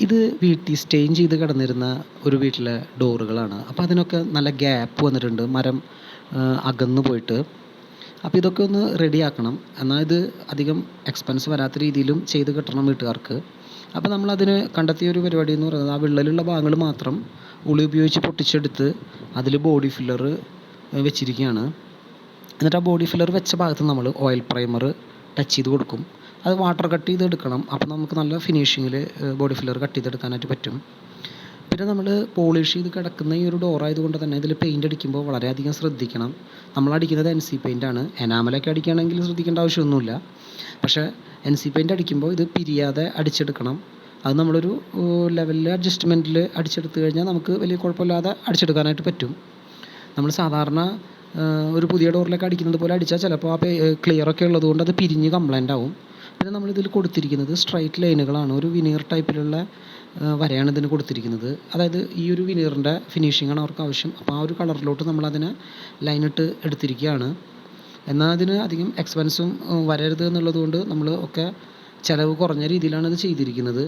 ഇത് വീട്ടിൽ സ്റ്റെയിൻ ചെയ്ത് കിടന്നിരുന്ന ഒരു വീട്ടിലെ ഡോറുകളാണ്. അപ്പോൾ അതിനൊക്കെ നല്ല ഗ്യാപ്പ് വന്നിട്ടുണ്ട്, മരം അകന്നു പോയിട്ട്. അപ്പോൾ ഇതൊക്കെ ഒന്ന് റെഡിയാക്കണം. എന്നാൽ ഇത് അധികം എക്സ്പെൻസ് വരാത്ത രീതിയിലും ചെയ്ത് കിട്ടണം വീട്ടുകാർക്ക്. അപ്പോൾ നമ്മളതിന് കണ്ടെത്തിയ ഒരു പരിപാടി എന്ന് പറയുന്നത്, ആ വിള്ളലുള്ള ഭാഗങ്ങൾ മാത്രം ഉളി ഉപയോഗിച്ച് പൊട്ടിച്ചെടുത്ത് അതിൽ ബോഡി ഫില്ലർ വെച്ചിരിക്കുകയാണ്. എന്നിട്ട് ആ ബോഡി ഫില്ലർ വെച്ച ഭാഗത്ത് നമ്മൾ ഓയിൽ പ്രൈമർ ടച്ച് ചെയ്ത് കൊടുക്കും. അത് വാട്ടർ കട്ട് ചെയ്തെടുക്കണം. അപ്പോൾ നമുക്ക് നല്ല ഫിനിഷിങ്ങിൽ ബോഡി ഫില്ലർ കട്ട് ചെയ്തെടുക്കാനായിട്ട് പറ്റും. പിന്നെ നമ്മൾ പോളിഷ് ചെയ്ത് കിടക്കുന്ന ഈ ഒരു ഡോറായതുകൊണ്ട് തന്നെ ഇതിൽ പെയിൻ്റ് അടിക്കുമ്പോൾ വളരെയധികം ശ്രദ്ധിക്കണം. നമ്മൾ അടിക്കുന്നത് NC പെയിൻ്റാണ്. എനാമലൊക്കെ അടിക്കുകയാണെങ്കിൽ ശ്രദ്ധിക്കേണ്ട ആവശ്യമൊന്നുമില്ല. പക്ഷേ NC പെയിൻ്റ് അടിക്കുമ്പോൾ ഇത് പിരിയാതെ അടിച്ചെടുക്കണം. അത് നമ്മളൊരു ലെവലിൽ അഡ്ജസ്റ്റ്മെൻറ്റിൽ അടിച്ചെടുത്ത് കഴിഞ്ഞാൽ നമുക്ക് വലിയ കുഴപ്പമില്ലാതെ അടിച്ചെടുക്കാനായിട്ട് പറ്റും. നമ്മൾ സാധാരണ ഒരു പുതിയ ഡോറിലൊക്കെ അടിക്കുന്നത് പോലെ അടിച്ചാൽ ചിലപ്പോൾ ആ ക്ലിയറൊക്കെ ഉള്ളതുകൊണ്ട് അത് പിരിഞ്ഞ് കംപ്ലൈൻ്റ് ആവും. പിന്നെ നമ്മളിതിൽ കൊടുത്തിരിക്കുന്നത് സ്ട്രൈറ്റ് ലൈനുകളാണ്. ഒരു വിനീർ ടൈപ്പിലുള്ള വരയാണ് ഇതിന് കൊടുത്തിരിക്കുന്നത്. അതായത് ഈ ഒരു വിനീറിൻ്റെ ഫിനിഷിങ്ങാണ് അവർക്ക് ആവശ്യം. അപ്പോൾ ആ ഒരു കളറിലോട്ട് നമ്മളതിനെ ലൈനിട്ട് എടുത്തിരിക്കുകയാണ്. എന്നാൽ അതിന് അധികം എക്സ്പെൻസും വരരുത് എന്നുള്ളത് കൊണ്ട് നമ്മൾ ഒക്കെ ചിലവ് കുറഞ്ഞ രീതിയിലാണ് ഇത് ചെയ്തിരിക്കുന്നത്.